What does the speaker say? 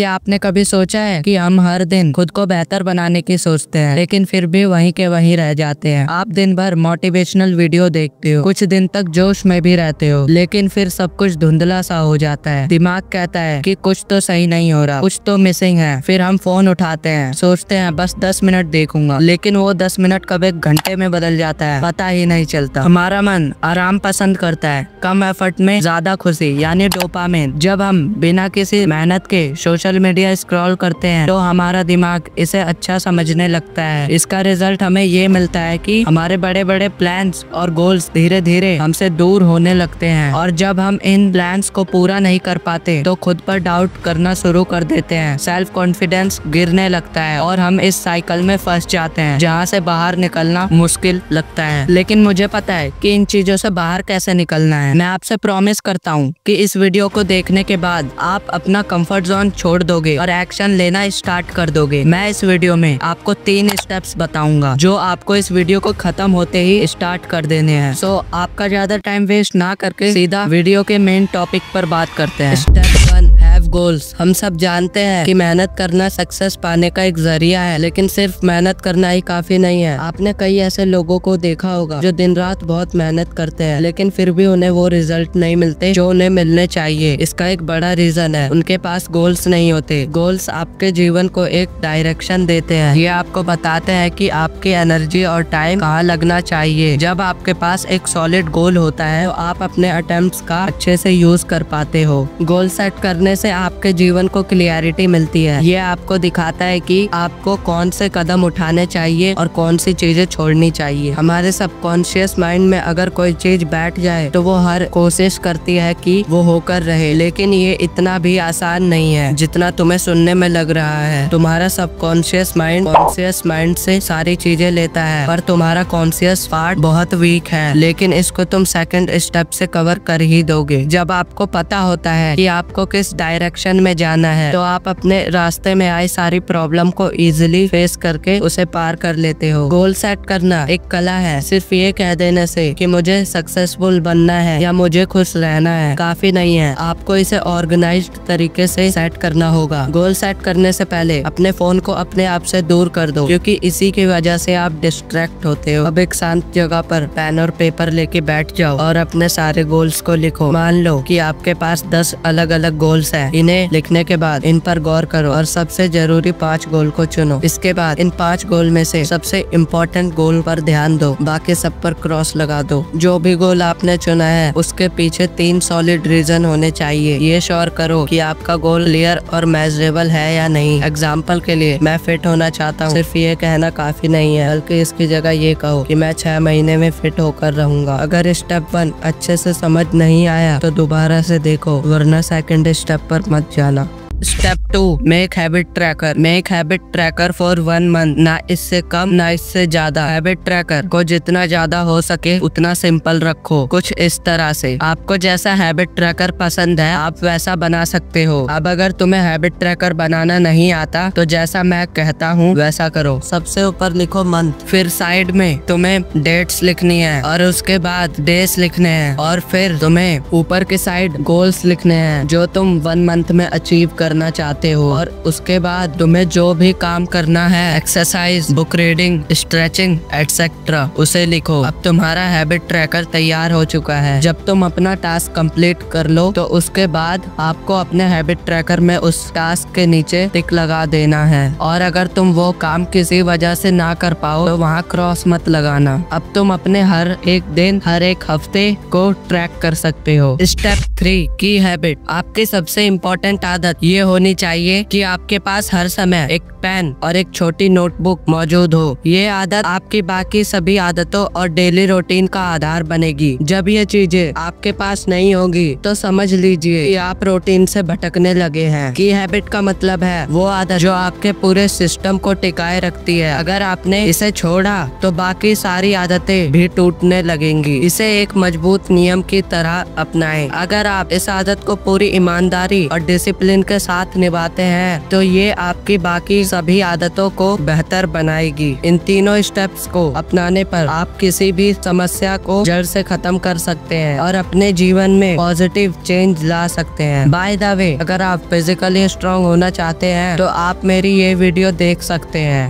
क्या आपने कभी सोचा है कि हम हर दिन खुद को बेहतर बनाने की सोचते हैं, लेकिन फिर भी वहीं के वहीं रह जाते हैं। आप दिन भर मोटिवेशनल वीडियो देखते हो, कुछ दिन तक जोश में भी रहते हो, लेकिन फिर सब कुछ धुंधला सा हो जाता है। दिमाग कहता है कि कुछ तो सही नहीं हो रहा, कुछ तो मिसिंग है। फिर हम फोन उठाते हैं, सोचते हैं बस 10 मिनट देखूंगा, लेकिन वो 10 मिनट कब 1 घंटे में बदल जाता है पता ही नहीं चलता। हमारा मन आराम पसंद करता है, कम एफर्ट में ज्यादा खुशी, यानी डोपामिन। जब हम बिना किसी मेहनत के सोशल मीडिया स्क्रॉल करते हैं तो हमारा दिमाग इसे अच्छा समझने लगता है। इसका रिजल्ट हमें ये मिलता है कि हमारे बड़े बड़े प्लान्स और गोल्स धीरे धीरे हमसे दूर होने लगते हैं, और जब हम इन प्लान्स को पूरा नहीं कर पाते तो खुद पर डाउट करना शुरू कर देते हैं। सेल्फ कॉन्फिडेंस गिरने लगता है और हम इस साइकिल में फंस जाते हैं जहाँ से बाहर निकलना मुश्किल लगता है। लेकिन मुझे पता है कि इन चीजों से बाहर कैसे निकलना है। मैं आपसे प्रॉमिस करता हूँ कि इस वीडियो को देखने के बाद आप अपना कंफर्ट जोन छोड़ दोगे और एक्शन लेना स्टार्ट कर दोगे। मैं इस वीडियो में आपको 3 स्टेप्स बताऊंगा जो आपको इस वीडियो को खत्म होते ही स्टार्ट कर देने हैं। सो आपका ज्यादा टाइम वेस्ट ना करके सीधा वीडियो के मेन टॉपिक पर बात करते हैं। Step 1, have goals. हम सब जानते हैं कि मेहनत करना सक्सेस पाने का एक जरिया है, लेकिन सिर्फ मेहनत करना ही काफी नहीं है। आपने कई ऐसे लोगों को देखा होगा जो दिन रात बहुत मेहनत करते हैं, लेकिन फिर भी उन्हें वो रिजल्ट नहीं मिलते जो उन्हें मिलने चाहिए। इसका एक बड़ा रीजन है, उनके पास गोल्स नहीं होते। गोल्स आपके जीवन को एक डायरेक्शन देते हैं। ये आपको बताते हैं कि आपकी एनर्जी और टाइम कहाँ लगना चाहिए। जब आपके पास एक सॉलिड गोल होता है तो आप अपने अटेम्प्ट्स का अच्छे से यूज कर पाते हो। गोल सेट करने से आपके जीवन को क्लियरिटी मिलती है। ये आपको दिखाता है कि आपको कौन से कदम उठाने चाहिए और कौन सी चीजें छोड़नी चाहिए। हमारे सबकॉन्शियस माइंड में अगर कोई चीज बैठ जाए तो वो हर कोशिश करती है कि वो होकर रहे, लेकिन ये इतना भी आसान नहीं है जितना तुम्हें सुनने में लग रहा है। तुम्हारा सबकॉन्शियस माइंड कॉन्शियस माइंड से सारी चीजें लेता है, पर तुम्हारा कॉन्शियस पार्ट बहुत वीक है, लेकिन इसको तुम सेकंड स्टेप से कवर कर ही दोगे। जब आपको पता होता है कि आपको किस डायरेक्शन में जाना है तो आप अपने रास्ते में आई सारी प्रॉब्लम को इजीली फेस करके उसे पार कर लेते हो। गोल सेट करना एक कला है। सिर्फ ये कह देने से कि मुझे सक्सेसफुल बनना है या मुझे खुश रहना है काफी नहीं है। आपको इसे ऑर्गेनाइज्ड तरीके से सेट करना होगा। गोल सेट करने से पहले अपने फोन को अपने आप से दूर कर दो, क्योंकि इसी की वजह से आप डिस्ट्रैक्ट होते हो। अब एक शांत जगह पर पेन और पेपर लेके बैठ जाओ और अपने सारे गोल्स को लिखो। मान लो कि आपके पास 10 अलग अलग गोल्स हैं। इन्हें लिखने के बाद इन पर गौर करो और सबसे जरूरी 5 गोल को चुनो। इसके बाद इन 5 गोल में से सबसे इम्पोर्टेंट गोल पर ध्यान दो, बाकी सब पर क्रॉस लगा दो। जो भी गोल आपने चुना है उसके पीछे 3 सॉलिड रीजन होने चाहिए। ये श्योर करो कि आपका गोल क्लियर और मेजरेबल है या नहीं। एग्जाम्पल के लिए, मैं फिट होना चाहता हूँ, सिर्फ ये कहना काफी नहीं है, बल्कि इसकी जगह ये कहो कि मैं 6 महीने में फिट होकर रहूंगा। अगर स्टेप 1 अच्छे से समझ नहीं आया तो दोबारा से देखो, वरना सेकंड स्टेप पर मत जाना। Step 2, make habit tracker. Make habit tracker for 1 month. ना इससे कम ना इससे ज्यादा। हैबिट ट्रैकर को जितना ज्यादा हो सके उतना सिंपल रखो। कुछ इस तरह से, आपको जैसा हैबिट ट्रैकर पसंद है आप वैसा बना सकते हो। अब अगर तुम्हें हैबिट ट्रैकर बनाना नहीं आता तो जैसा मैं कहता हूँ वैसा करो। सबसे ऊपर लिखो मंथ, फिर साइड में तुम्हें डेट्स लिखनी है और उसके बाद डेज लिखने हैं, और फिर तुम्हें ऊपर की साइड गोल्स लिखने हैं जो तुम 1 मंथ में अचीव करना चाहते हो। और उसके बाद तुम्हें जो भी काम करना है, exercise, book reading, stretching etcetera, उसे लिखो। अब तुम्हारा हैबिट ट्रैकर तैयार हो चुका है। जब तुम अपना टास्क कंप्लीट कर लो तो उसके बाद आपको अपने हैबिट ट्रैकर में उस टास्क के नीचे टिक लगा देना है, और अगर तुम वो काम किसी वजह से ना कर पाओ तो वहाँ क्रॉस मत लगाना। अब तुम अपने हर एक दिन, हर एक हफ्ते को ट्रैक कर सकते हो। स्टेप 3, की हैबिट। आपकी सबसे इम्पोर्टेंट आदत ये होनी चाहिए कि आपके पास हर समय एक पेन और एक छोटी नोटबुक मौजूद हो। ये आदत आपकी बाकी सभी आदतों और डेली रूटीन का आधार बनेगी। जब ये चीजें आपके पास नहीं होगी तो समझ लीजिए कि आप रूटीन से भटकने लगे हैं। की हैबिट का मतलब है वो आदत जो आपके पूरे सिस्टम को टिकाए रखती है। अगर आपने इसे छोड़ा तो बाकी सारी आदतें भी टूटने लगेंगी। इसे एक मजबूत नियम की तरह अपनाएं। अगर आप इस आदत को पूरी ईमानदारी और डिसिप्लिन के साथ निभाते हैं तो ये आपकी बाकी सभी आदतों को बेहतर बनाएगी। इन तीनों स्टेप्स को अपनाने पर आप किसी भी समस्या को जड़ से खत्म कर सकते हैं और अपने जीवन में पॉजिटिव चेंज ला सकते हैं। बाय द वे, अगर आप फिजिकली स्ट्रांग होना चाहते हैं तो आप मेरी ये वीडियो देख सकते हैं।